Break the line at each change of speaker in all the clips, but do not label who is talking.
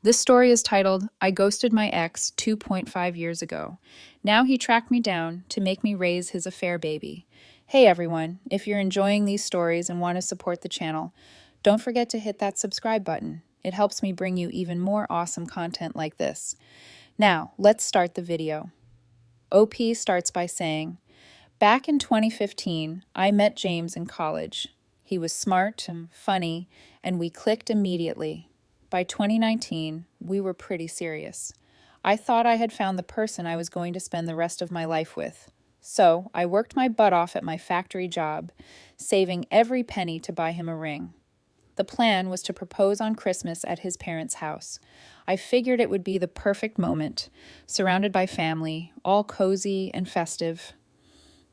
This story is titled, I Ghosted My Ex 2.5 years ago. Now he tracked me down to make me raise his affair baby. Hey everyone, if you're enjoying these stories and want to support the channel, don't forget to hit that subscribe button. It helps me bring you even more awesome content like this. Now, let's start the video. OP starts by saying, back in 2015, I met James in college. He was smart and funny, and we clicked immediately. By 2019, we were pretty serious. I thought I had found the person I was going to spend the rest of my life with. So I worked my butt off at my factory job, saving every penny to buy him a ring. The plan was to propose on Christmas at his parents' house. I figured it would be the perfect moment, surrounded by family, all cozy and festive.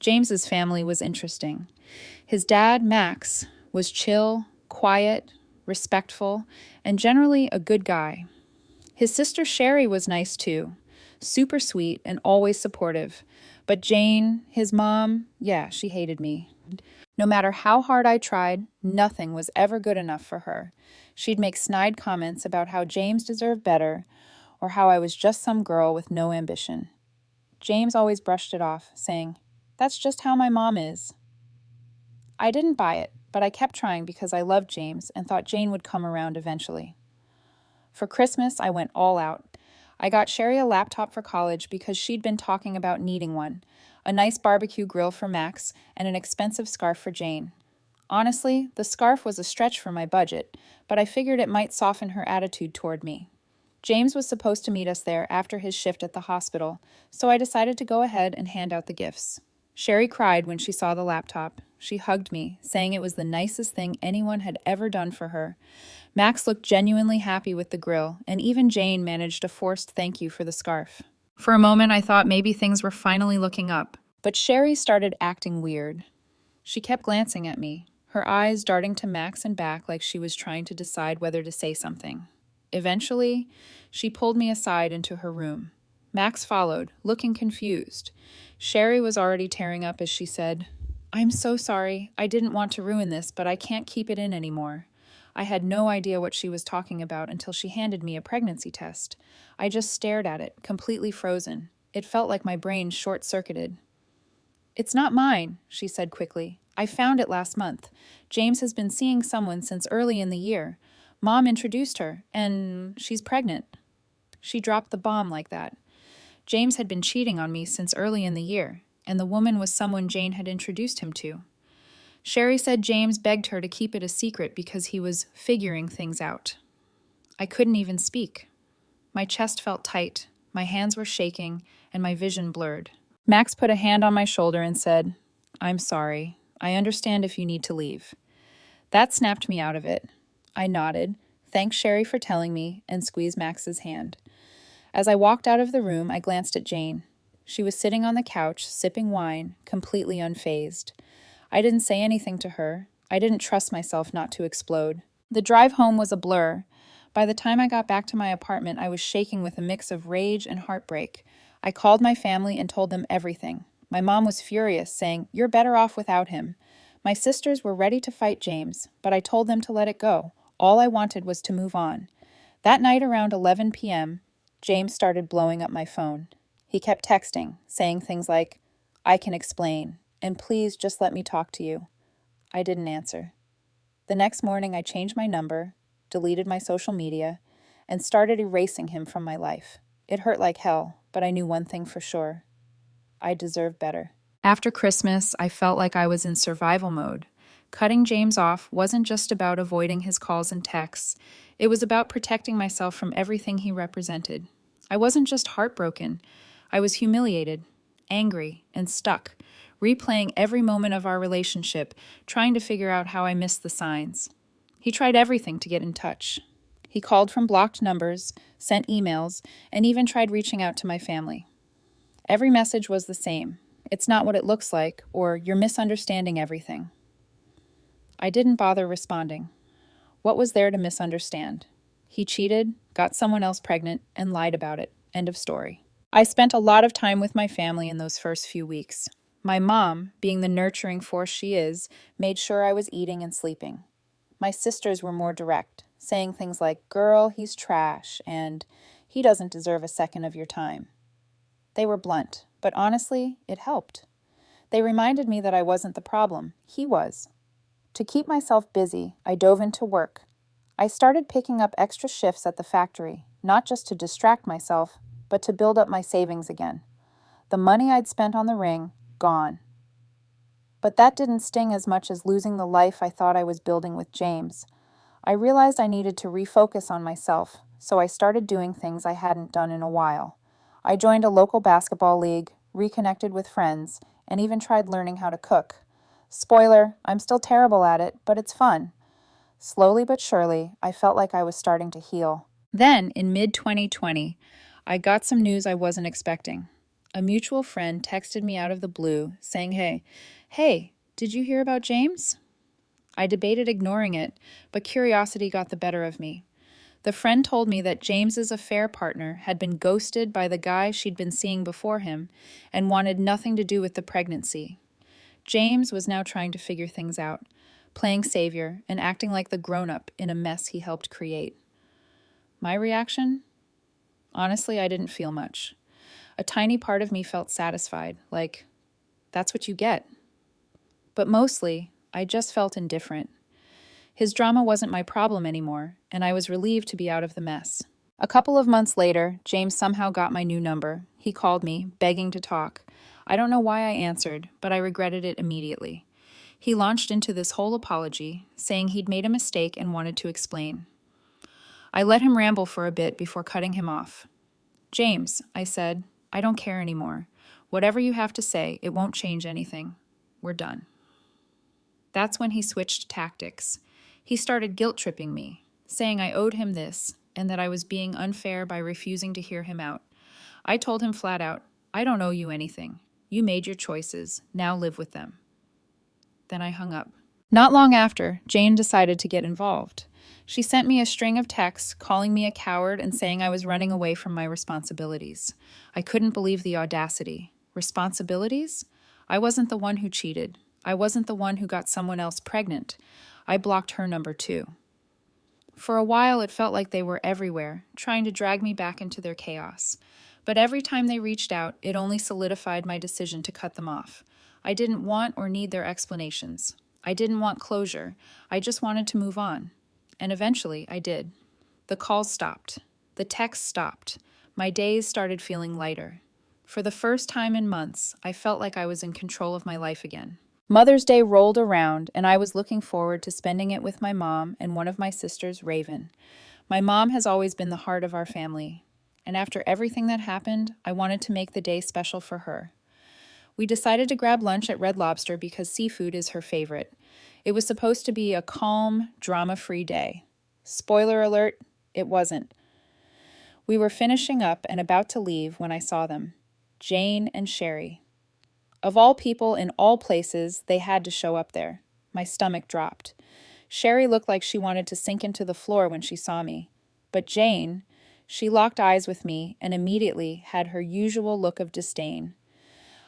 James's family was interesting. His dad, Max, was chill, quiet, respectful, and generally a good guy. His sister Sherry was nice too, super sweet and always supportive. But Jane, his mom, yeah, she hated me. No matter how hard I tried, nothing was ever good enough for her. She'd make snide comments about how James deserved better, or how I was just some girl with no ambition. James always brushed it off, saying, "That's just how my mom is." I didn't buy it, but I kept trying because I loved James and thought Jane would come around eventually. For Christmas, I went all out. I got Sherry a laptop for college because she'd been talking about needing one, a nice barbecue grill for Max, and an expensive scarf for Jane. Honestly, the scarf was a stretch for my budget, but I figured it might soften her attitude toward me. James was supposed to meet us there after his shift at the hospital, so I decided to go ahead and hand out the gifts. Sherry cried when she saw the laptop. She hugged me, saying it was the nicest thing anyone had ever done for her. Max looked genuinely happy with the grill, and even Jane managed a forced thank you for the scarf. For a moment, I thought maybe things were finally looking up, but Sherry started acting weird. She kept glancing at me, her eyes darting to Max and back like she was trying to decide whether to say something. Eventually, she pulled me aside into her room. Max followed, looking confused. Sherry was already tearing up as she said, "I'm so sorry. I didn't want to ruin this, but I can't keep it in anymore." I had no idea what she was talking about until she handed me a pregnancy test. I just stared at it, completely frozen. It felt like my brain short-circuited. "It's not mine," she said quickly. "I found it last month. James has been seeing someone since early in the year. Mom introduced her, and she's pregnant." She dropped the bomb like that. James had been cheating on me since early in the year, and the woman was someone Jane had introduced him to. Sherry said James begged her to keep it a secret because he was figuring things out. I couldn't even speak. My chest felt tight, my hands were shaking, and my vision blurred. Max put a hand on my shoulder and said, "I'm sorry. I understand if you need to leave." That snapped me out of it. I nodded, thanked Sherry for telling me, and squeezed Max's hand. As I walked out of the room, I glanced at Jane. She was sitting on the couch, sipping wine, completely unfazed. I didn't say anything to her. I didn't trust myself not to explode. The drive home was a blur. By the time I got back to my apartment, I was shaking with a mix of rage and heartbreak. I called my family and told them everything. My mom was furious, saying, "You're better off without him." My sisters were ready to fight James, but I told them to let it go. All I wanted was to move on. That night around 11 p.m., James started blowing up my phone. He kept texting, saying things like, "I can explain," and "Please just let me talk to you." I didn't answer. The next morning, I changed my number, deleted my social media, and started erasing him from my life. It hurt like hell, but I knew one thing for sure. I deserved better. After Christmas, I felt like I was in survival mode. Cutting James off wasn't just about avoiding his calls and texts. It was about protecting myself from everything he represented. I wasn't just heartbroken. I was humiliated, angry, and stuck, replaying every moment of our relationship, trying to figure out how I missed the signs. He tried everything to get in touch. He called from blocked numbers, sent emails, and even tried reaching out to my family. Every message was the same. "It's not what it looks like," or "You're misunderstanding everything." I didn't bother responding. What was there to misunderstand? He cheated, got someone else pregnant, and lied about it. End of story. I spent a lot of time with my family in those first few weeks. My mom, being the nurturing force she is, made sure I was eating and sleeping. My sisters were more direct. saying things like, "Girl, he's trash," and "He doesn't deserve a second of your time." They were blunt, but honestly, it helped. They reminded me that I wasn't the problem, he was. To keep myself busy, I dove into work. I started picking up extra shifts at the factory, not just to distract myself, but to build up my savings again. The money I'd spent on the ring, gone. But that didn't sting as much as losing the life I thought I was building with James. I realized I needed to refocus on myself, so I started doing things I hadn't done in a while. I joined a local basketball league, reconnected with friends, and even tried learning how to cook. Spoiler, I'm still terrible at it, but it's fun. Slowly but surely, I felt like I was starting to heal. Then, in mid-2020, I got some news I wasn't expecting. A mutual friend texted me out of the blue, saying, Hey, did you hear about James? I debated ignoring it, but curiosity got the better of me. The friend told me that James's affair partner had been ghosted by the guy she'd been seeing before him and wanted nothing to do with the pregnancy. James was now trying to figure things out, playing savior and acting like the grown-up in a mess he helped create. My reaction? Honestly, I didn't feel much. A tiny part of me felt satisfied, like, that's what you get. But mostly, I just felt indifferent. His drama wasn't my problem anymore, and I was relieved to be out of the mess. A couple of months later, James somehow got my new number. He called me, begging to talk. I don't know why I answered, but I regretted it immediately. He launched into this whole apology, saying he'd made a mistake and wanted to explain. I let him ramble for a bit before cutting him off. James, I said, I don't care anymore. Whatever you have to say, it won't change anything. We're done. That's when he switched tactics. He started guilt-tripping me, saying I owed him this and that I was being unfair by refusing to hear him out. I told him flat out, I don't owe you anything. You made your choices. Now live with them. Then I hung up. Not long after, Jane decided to get involved. She sent me a string of texts calling me a coward and saying I was running away from my responsibilities. I couldn't believe the audacity. Responsibilities? I wasn't the one who cheated. I wasn't the one who got someone else pregnant. I blocked her number too. For a while, it felt like they were everywhere, trying to drag me back into their chaos. But every time they reached out, it only solidified my decision to cut them off. I didn't want or need their explanations. I didn't want closure. I just wanted to move on. And eventually, I did. The calls stopped. The texts stopped. My days started feeling lighter. For the first time in months, I felt like I was in control of my life again. Mother's Day rolled around, and I was looking forward to spending it with my mom and one of my sisters, Raven. My mom has always been the heart of our family, and after everything that happened, I wanted to make the day special for her. We decided to grab lunch at Red Lobster because seafood is her favorite. It was supposed to be a calm, drama-free day. Spoiler alert, it wasn't. We were finishing up and about to leave when I saw them, Jane and Sherry. Of all people in all places, they had to show up there. My stomach dropped. Sherry looked like she wanted to sink into the floor when she saw me. But Jane, she locked eyes with me and immediately had her usual look of disdain.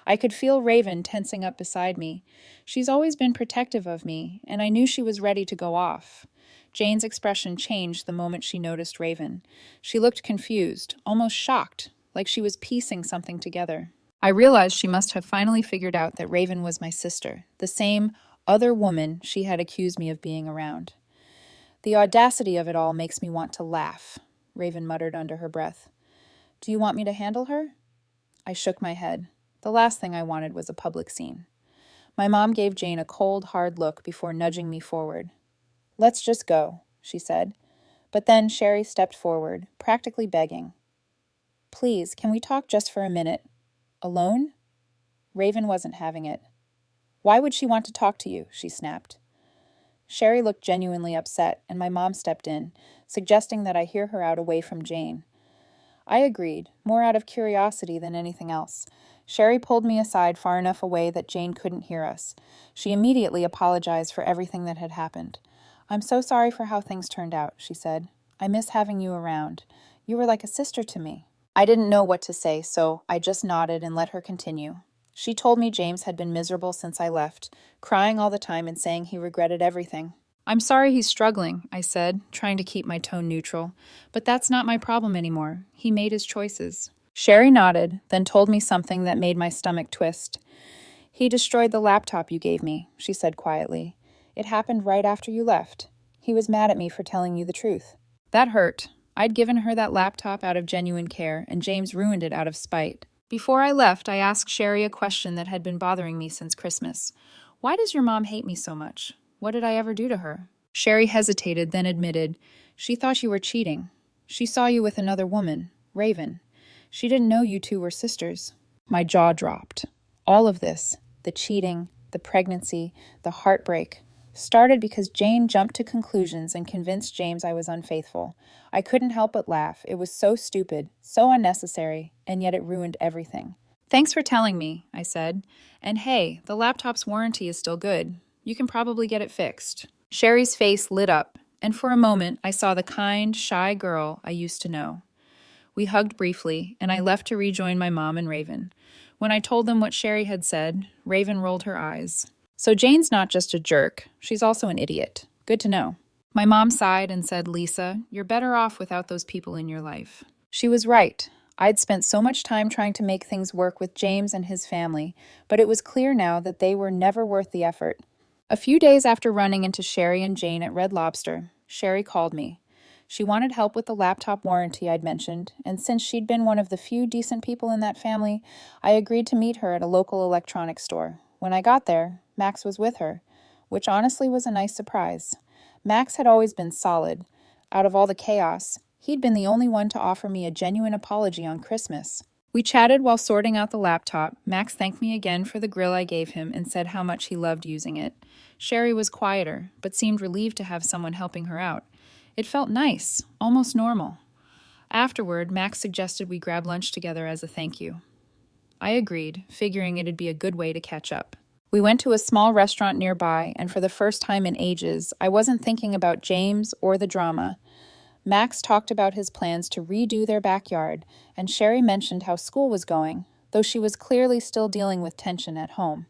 I could feel Raven tensing up beside me. She's always been protective of me, and I knew she was ready to go off. Jane's expression changed the moment she noticed Raven. She looked confused, almost shocked, like she was piecing something together. I realized she must have finally figured out that Raven was my sister, the same other woman she had accused me of being around. The audacity of it all makes me want to laugh, Raven muttered under her breath. Do you want me to handle her? I shook my head. The last thing I wanted was a public scene. My mom gave Jane a cold, hard look before nudging me forward. Let's just go, she said. But then Sherry stepped forward, practically begging. Please, can we talk just for a minute? Alone? Raven wasn't having it. Why would she want to talk to you? She snapped. Sherry looked genuinely upset, and my mom stepped in, suggesting that I hear her out away from Jane. I agreed, more out of curiosity than anything else. Sherry pulled me aside far enough away that Jane couldn't hear us. She immediately apologized for everything that had happened. I'm so sorry for how things turned out, she said. I miss having you around. You were like a sister to me. I didn't know what to say, so I just nodded and let her continue. She told me James had been miserable since I left, crying all the time and saying he regretted everything. I'm sorry he's struggling, I said, trying to keep my tone neutral. But that's not my problem anymore. He made his choices. Sherry nodded, then told me something that made my stomach twist. He destroyed the laptop you gave me, she said quietly. It happened right after you left. He was mad at me for telling you the truth. That hurt. I'd given her that laptop out of genuine care, and James ruined it out of spite. Before I left, I asked Sherry a question that had been bothering me since Christmas. Why does your mom hate me so much? What did I ever do to her? Sherry hesitated, then admitted, she thought you were cheating. She saw you with another woman, Raven. She didn't know you two were sisters. My jaw dropped. All of this, the cheating, the pregnancy, the heartbreak, started because Jane jumped to conclusions and convinced James I was unfaithful. I couldn't help but laugh. It was so stupid, so unnecessary, and yet it ruined everything. Thanks for telling me, I said. And hey, the laptop's warranty is still good. You can probably get it fixed. Sherry's face lit up, and for a moment I saw the kind, shy girl I used to know. We hugged briefly, and I left to rejoin my mom and Raven. When I told them what Sherry had said, Raven rolled her eyes. So Jane's not just a jerk, she's also an idiot. Good to know. My mom sighed and said, Lisa, you're better off without those people in your life. She was right. I'd spent so much time trying to make things work with James and his family, but it was clear now that they were never worth the effort. A few days after running into Sherry and Jane at Red Lobster, Sherry called me. She wanted help with the laptop warranty I'd mentioned, and since she'd been one of the few decent people in that family, I agreed to meet her at a local electronics store. When I got there, Max was with her, which honestly was a nice surprise. Max had always been solid. Out of all the chaos, he'd been the only one to offer me a genuine apology on Christmas. We chatted while sorting out the laptop. Max thanked me again for the grill I gave him and said how much he loved using it. Sherry was quieter, but seemed relieved to have someone helping her out. It felt nice, almost normal. Afterward, Max suggested we grab lunch together as a thank you. I agreed, figuring it'd be a good way to catch up. We went to a small restaurant nearby, and for the first time in ages, I wasn't thinking about James or the drama. Max talked about his plans to redo their backyard, and Sherry mentioned how school was going, though she was clearly still dealing with tension at home.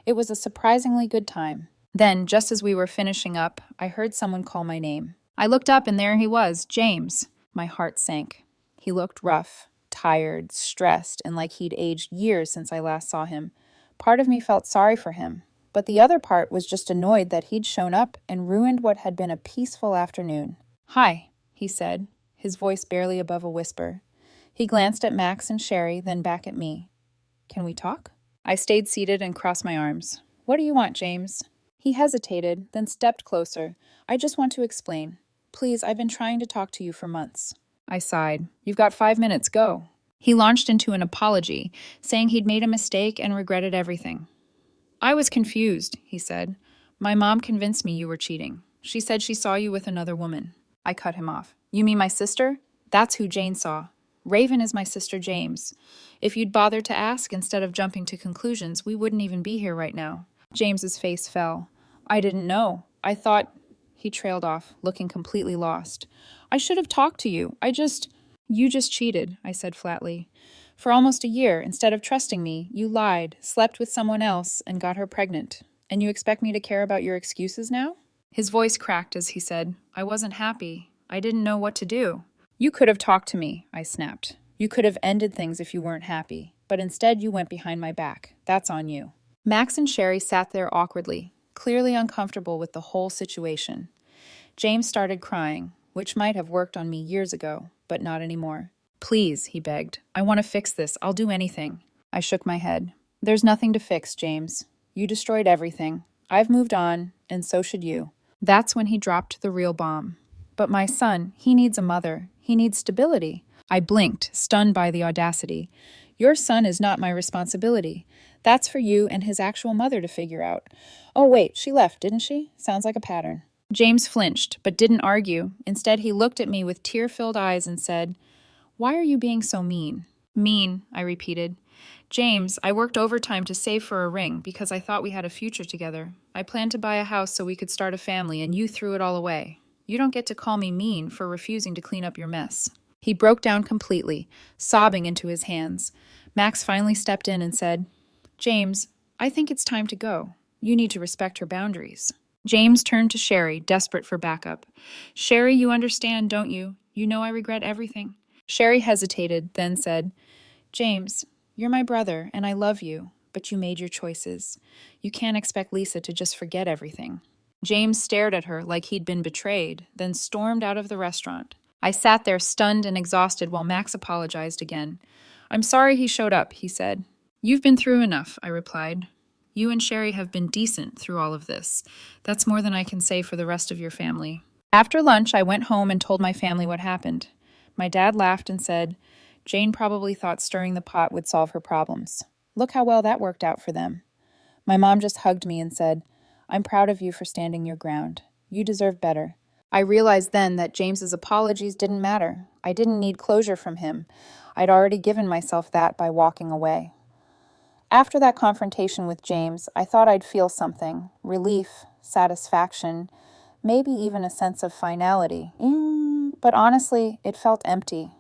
It was a surprisingly good time. Then, just as we were finishing up, I heard someone call my name. I looked up, and there he was, James. My heart sank. He looked rough, tired, stressed, and like he'd aged years since I last saw him. Part of me felt sorry for him, but the other part was just annoyed that he'd shown up and ruined what had been a peaceful afternoon. Hi, he said, his voice barely above a whisper. He glanced at Max and Sherry, then back at me. Can we talk? I stayed seated and crossed my arms. What do you want, James? He hesitated, then stepped closer. I just want to explain. Please, I've been trying to talk to you for months. I sighed. You've got 5 minutes, go. He launched into an apology, saying he'd made a mistake and regretted everything. I was confused, he said. My mom convinced me you were cheating. She said she saw you with another woman. I cut him off. You mean my sister? That's who Jane saw. Raven is my sister James. If you'd bothered to ask instead of jumping to conclusions, we wouldn't even be here right now. James's face fell. I didn't know. I thought... He trailed off, looking completely lost. I should have talked to you. You just cheated, I said flatly. For almost a year, instead of trusting me, you lied, slept with someone else, and got her pregnant. And you expect me to care about your excuses now? His voice cracked as he said, I wasn't happy. I didn't know what to do. You could have talked to me, I snapped. You could have ended things if you weren't happy. But instead you went behind my back. That's on you. Max and Sherry sat there awkwardly, clearly uncomfortable with the whole situation. James started crying, which might have worked on me years ago, but not anymore. Please, he begged. I want to fix this. I'll do anything. I shook my head. There's nothing to fix, James. You destroyed everything. I've moved on, and so should you. That's when he dropped the real bomb. But my son, he needs a mother. He needs stability. I blinked, stunned by the audacity. Your son is not my responsibility. That's for you and his actual mother to figure out. Oh, wait, she left, didn't she? Sounds like a pattern. James flinched, but didn't argue. Instead, he looked at me with tear-filled eyes and said, Why are you being so mean? Mean, I repeated. James, I worked overtime to save for a ring because I thought we had a future together. I planned to buy a house so we could start a family, and you threw it all away. You don't get to call me mean for refusing to clean up your mess. He broke down completely, sobbing into his hands. Max finally stepped in and said, James, I think it's time to go. You need to respect her boundaries. James turned to Sherry, desperate for backup. Sherry, you understand, don't you? You know I regret everything. Sherry hesitated, then said, James, you're my brother, and I love you, but you made your choices. You can't expect Lisa to just forget everything. James stared at her like he'd been betrayed, then stormed out of the restaurant. I sat there stunned and exhausted while Max apologized again. I'm sorry he showed up, he said. You've been through enough, I replied. You and Sherry have been decent through all of this. That's more than I can say for the rest of your family. After lunch, I went home and told my family what happened. My dad laughed and said, Jane probably thought stirring the pot would solve her problems. Look how well that worked out for them. My mom just hugged me and said, I'm proud of you for standing your ground. You deserve better. I realized then that James's apologies didn't matter. I didn't need closure from him. I'd already given myself that by walking away. After that confrontation with James, I thought I'd feel something, relief, satisfaction, maybe even a sense of finality. But honestly, it felt empty.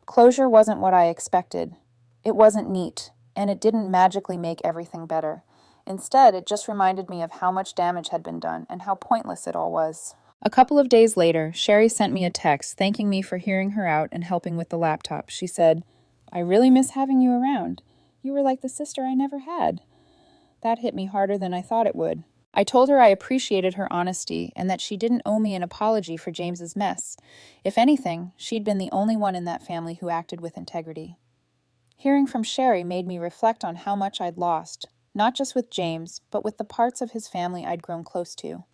Closure wasn't what I expected. It wasn't neat, and it didn't magically make everything better. Instead, it just reminded me of how much damage had been done and how pointless it all was. A couple of days later, Sherry sent me a text thanking me for hearing her out and helping with the laptop. She said, I really miss having you around. You were like the sister I never had. That hit me harder than I thought it would. I told her I appreciated her honesty and that she didn't owe me an apology for James's mess. If anything, she'd been the only one in that family who acted with integrity. Hearing from Sherry made me reflect on how much I'd lost, not just with James, but with the parts of his family I'd grown close to.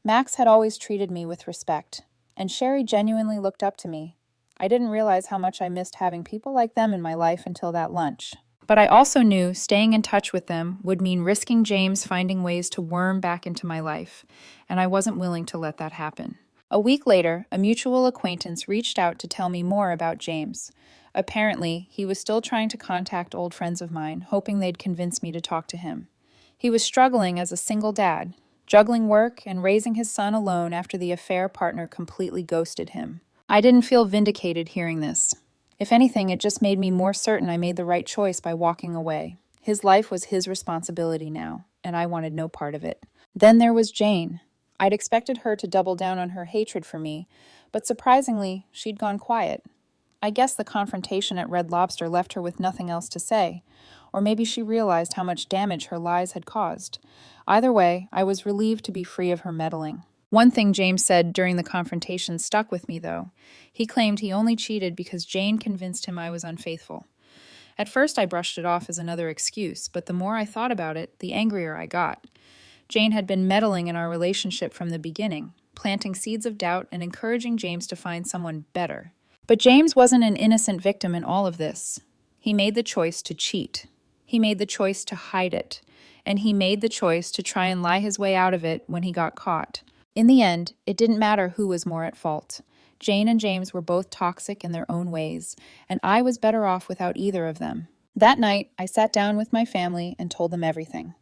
Max had always treated me with respect, and Sherry genuinely looked up to me. I didn't realize how much I missed having people like them in my life until that lunch. But I also knew staying in touch with them would mean risking James finding ways to worm back into my life, and I wasn't willing to let that happen. A week later, a mutual acquaintance reached out to tell me more about James. Apparently, he was still trying to contact old friends of mine, hoping they'd convince me to talk to him. He was struggling as a single dad, juggling work and raising his son alone after the affair partner completely ghosted him. I didn't feel vindicated hearing this. If anything, it just made me more certain I made the right choice by walking away. His life was his responsibility now, and I wanted no part of it. Then there was Jane. I'd expected her to double down on her hatred for me, but surprisingly, she'd gone quiet. I guess the confrontation at Red Lobster left her with nothing else to say, or maybe she realized how much damage her lies had caused. Either way, I was relieved to be free of her meddling. One thing James said during the confrontation stuck with me, though. He claimed he only cheated because Jane convinced him I was unfaithful. At first, I brushed it off as another excuse, but the more I thought about it, the angrier I got. Jane had been meddling in our relationship from the beginning, planting seeds of doubt and encouraging James to find someone better. But James wasn't an innocent victim in all of this. He made the choice to cheat. He made the choice to hide it. And he made the choice to try and lie his way out of it when he got caught. In the end, it didn't matter who was more at fault. Jane and James were both toxic in their own ways, and I was better off without either of them. That night, I sat down with my family and told them everything.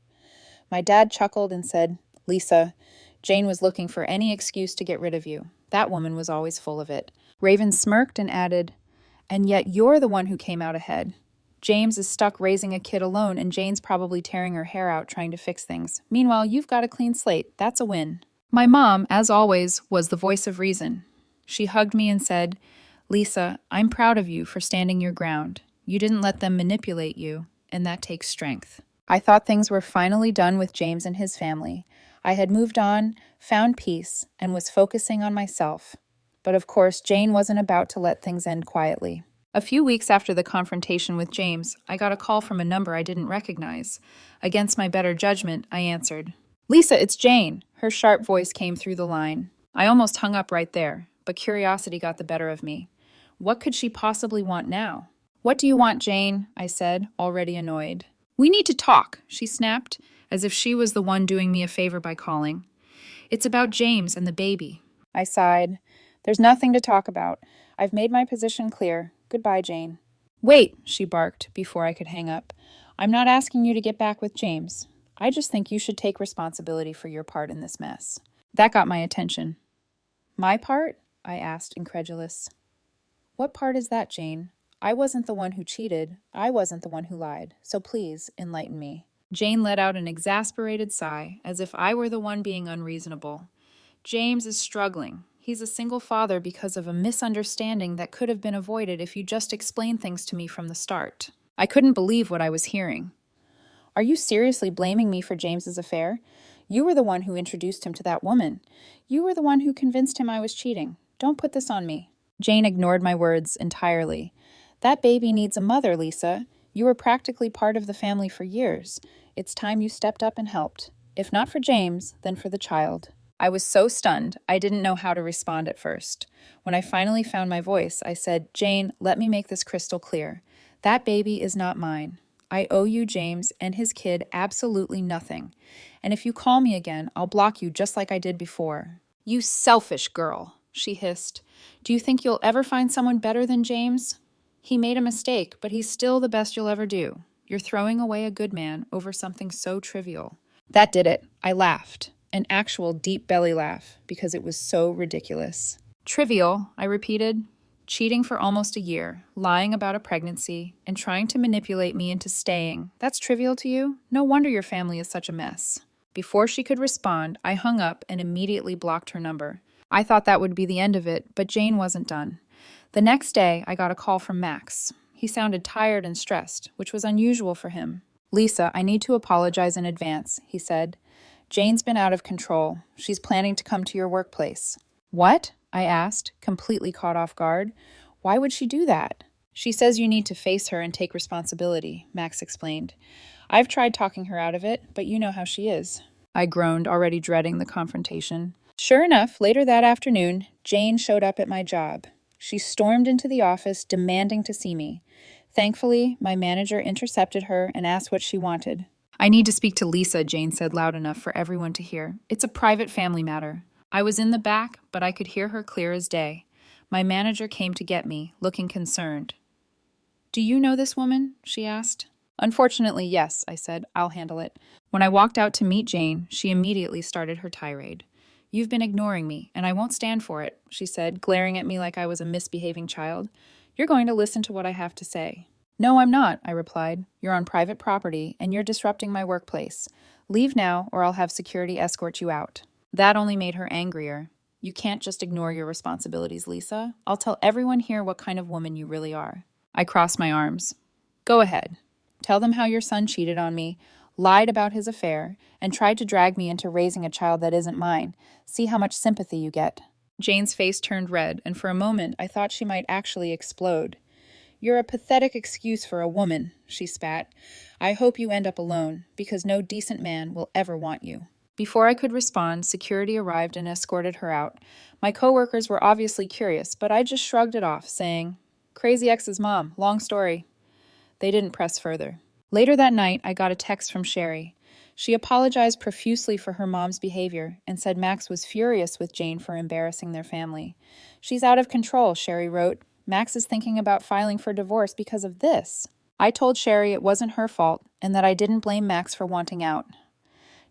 My dad chuckled and said, Lisa, Jane was looking for any excuse to get rid of you. That woman was always full of it. Raven smirked and added, and yet you're the one who came out ahead. James is stuck raising a kid alone, and Jane's probably tearing her hair out trying to fix things. Meanwhile, you've got a clean slate. That's a win. My mom, as always, was the voice of reason. She hugged me and said, Lisa, I'm proud of you for standing your ground. You didn't let them manipulate you, and that takes strength. I thought things were finally done with James and his family. I had moved on, found peace, and was focusing on myself. But of course, Jane wasn't about to let things end quietly. A few weeks after the confrontation with James, I got a call from a number I didn't recognize. Against my better judgment, I answered. Lisa, it's Jane. Her sharp voice came through the line. I almost hung up right there, but curiosity got the better of me. What could she possibly want now? What do you want, Jane? I said, already annoyed. We need to talk, she snapped, as if she was the one doing me a favor by calling. It's about James and the baby. I sighed. There's nothing to talk about. I've made my position clear. Goodbye, Jane. Wait, she barked before I could hang up. I'm not asking you to get back with James. I just think you should take responsibility for your part in this mess. That got my attention. My part? I asked, incredulous. What part is that, Jane? I wasn't the one who cheated. I wasn't the one who lied. So please, enlighten me. Jane let out an exasperated sigh, as if I were the one being unreasonable. James is struggling. He's a single father because of a misunderstanding that could have been avoided if you just explained things to me from the start. I couldn't believe what I was hearing. Are you seriously blaming me for James's affair? You were the one who introduced him to that woman. You were the one who convinced him I was cheating. Don't put this on me. Jane ignored my words entirely. That baby needs a mother, Lisa. You were practically part of the family for years. It's time you stepped up and helped. If not for James, then for the child. I was so stunned, I didn't know how to respond at first. When I finally found my voice, I said, Jane, let me make this crystal clear. That baby is not mine. I owe you, James, and his kid absolutely nothing. And if you call me again, I'll block you just like I did before. You selfish girl, she hissed. Do you think you'll ever find someone better than James? He made a mistake, but he's still the best you'll ever do. You're throwing away a good man over something so trivial. That did it. I laughed. An actual deep belly laugh, because it was so ridiculous. Trivial, I repeated. Cheating for almost a year, lying about a pregnancy, and trying to manipulate me into staying. That's trivial to you? No wonder your family is such a mess. Before she could respond, I hung up and immediately blocked her number. I thought that would be the end of it, but Jane wasn't done. The next day, I got a call from Max. He sounded tired and stressed, which was unusual for him. Lisa, I need to apologize in advance, he said. Jane's been out of control. She's planning to come to your workplace. What? I asked, completely caught off guard. Why would she do that? She says you need to face her and take responsibility, Max explained. I've tried talking her out of it, but you know how she is. I groaned, already dreading the confrontation. Sure enough, later that afternoon, Jane showed up at my job. She stormed into the office, demanding to see me. Thankfully, my manager intercepted her and asked what she wanted. I need to speak to Lisa, Jane said loud enough for everyone to hear. It's a private family matter. I was in the back, but I could hear her clear as day. My manager came to get me, looking concerned. Do you know this woman? She asked. Unfortunately, yes, I said. I'll handle it. When I walked out to meet Jane, she immediately started her tirade. You've been ignoring me, and I won't stand for it, she said, glaring at me like I was a misbehaving child. You're going to listen to what I have to say. No, I'm not, I replied. You're on private property, and you're disrupting my workplace. Leave now, or I'll have security escort you out. That only made her angrier. You can't just ignore your responsibilities, Lisa. I'll tell everyone here what kind of woman you really are. I crossed my arms. Go ahead. Tell them how your son cheated on me, lied about his affair, and tried to drag me into raising a child that isn't mine. See how much sympathy you get. Jane's face turned red, and for a moment I thought she might actually explode. You're a pathetic excuse for a woman, she spat. I hope you end up alone, because no decent man will ever want you. Before I could respond, security arrived and escorted her out. My coworkers were obviously curious, but I just shrugged it off, saying, Crazy ex's mom, long story. They didn't press further. Later that night, I got a text from Sherry. She apologized profusely for her mom's behavior and said Max was furious with Jane for embarrassing their family. She's out of control, Sherry wrote. Max is thinking about filing for divorce because of this. I told Sherry it wasn't her fault and that I didn't blame Max for wanting out.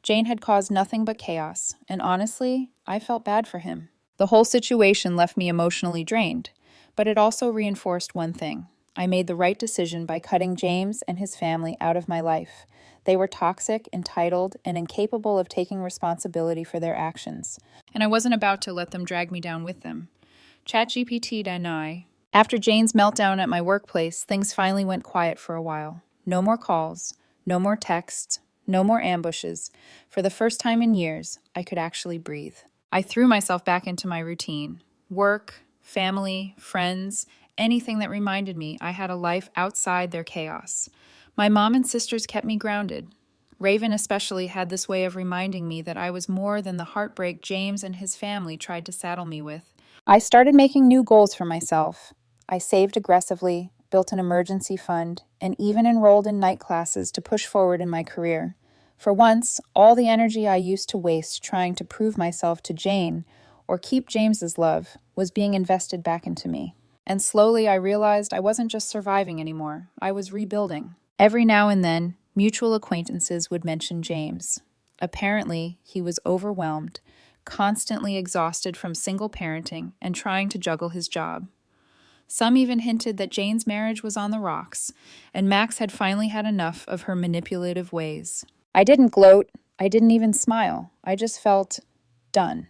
Jane had caused nothing but chaos, and honestly, I felt bad for him. The whole situation left me emotionally drained, but it also reinforced one thing. I made the right decision by cutting James and his family out of my life. They were toxic, entitled, and incapable of taking responsibility for their actions. And I wasn't about to let them drag me down with them. ChatGPT and I. After Jane's meltdown at my workplace, things finally went quiet for a while. No more calls, no more texts, no more ambushes. For the first time in years, I could actually breathe. I threw myself back into my routine. Work, family, friends, anything that reminded me I had a life outside their chaos. My mom and sisters kept me grounded. Raven especially had this way of reminding me that I was more than the heartbreak James and his family tried to saddle me with. I started making new goals for myself. I saved aggressively, built an emergency fund, and even enrolled in night classes to push forward in my career. For once, all the energy I used to waste trying to prove myself to Jane or keep James's love was being invested back into me. And slowly I realized I wasn't just surviving anymore, I was rebuilding. Every now and then, mutual acquaintances would mention James. Apparently, he was overwhelmed, constantly exhausted from single parenting and trying to juggle his job. Some even hinted that Jane's marriage was on the rocks, and Max had finally had enough of her manipulative ways. I didn't gloat. I didn't even smile. I just felt done.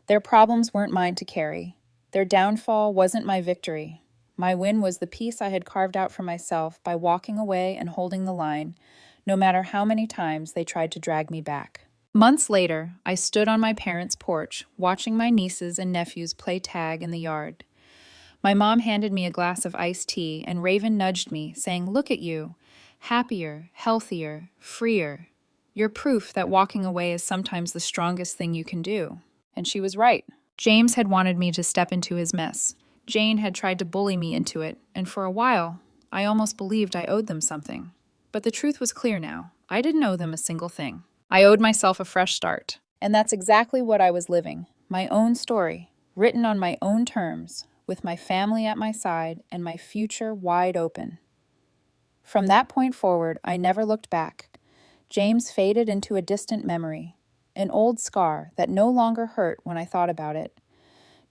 Their problems weren't mine to carry. Their downfall wasn't my victory. My win was the peace I had carved out for myself by walking away and holding the line, no matter how many times they tried to drag me back. Months later, I stood on my parents' porch, watching my nieces and nephews play tag in the yard. My mom handed me a glass of iced tea, and Raven nudged me, saying, "Look at you. Happier, healthier, freer. You're proof that walking away is sometimes the strongest thing you can do." And she was right. James had wanted me to step into his mess. Jane had tried to bully me into it, and for a while, I almost believed I owed them something. But the truth was clear now. I didn't owe them a single thing. I owed myself a fresh start. And that's exactly what I was living. My own story, written on my own terms, with my family at my side and my future wide open. From that point forward, I never looked back. James faded into a distant memory, an old scar that no longer hurt when I thought about it.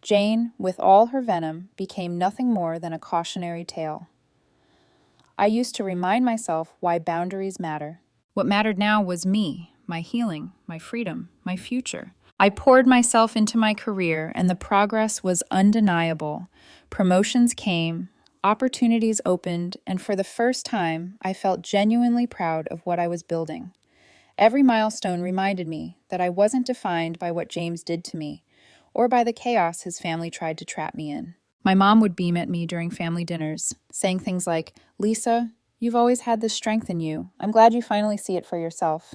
Jane, with all her venom, became nothing more than a cautionary tale. I used to remind myself why boundaries matter. What mattered now was me, my healing, my freedom, my future. I poured myself into my career, and the progress was undeniable. Promotions came, opportunities opened, and for the first time, I felt genuinely proud of what I was building. Every milestone reminded me that I wasn't defined by what James did to me, or by the chaos his family tried to trap me in. My mom would beam at me during family dinners, saying things like, "Lisa, you've always had this strength in you. I'm glad you finally see it for yourself."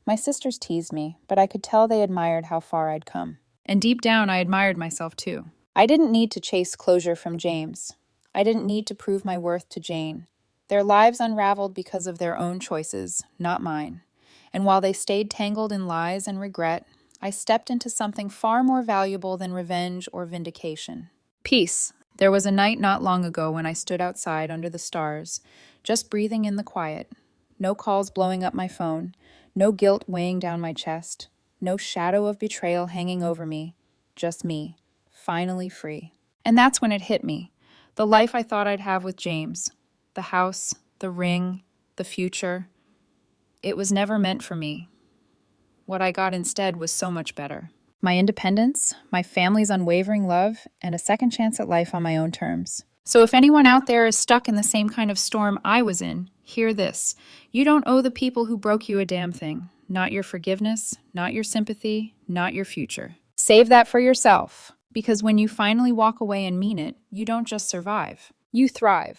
My sisters teased me, but I could tell they admired how far I'd come. And deep down, I admired myself too. I didn't need to chase closure from James. I didn't need to prove my worth to Jane. Their lives unraveled because of their own choices, not mine. And while they stayed tangled in lies and regret, I stepped into something far more valuable than revenge or vindication. Peace. There was a night not long ago when I stood outside under the stars, just breathing in the quiet. No calls blowing up my phone. No guilt weighing down my chest. No shadow of betrayal hanging over me. Just me, finally free. And that's when it hit me. The life I thought I'd have with James. The house, the ring, the future. It was never meant for me. What I got instead was so much better. My independence, my family's unwavering love, and a second chance at life on my own terms. So if anyone out there is stuck in the same kind of storm I was in, hear this. You don't owe the people who broke you a damn thing. Not your forgiveness, not your sympathy, not your future. Save that for yourself, because when you finally walk away and mean it, you don't just survive. You thrive.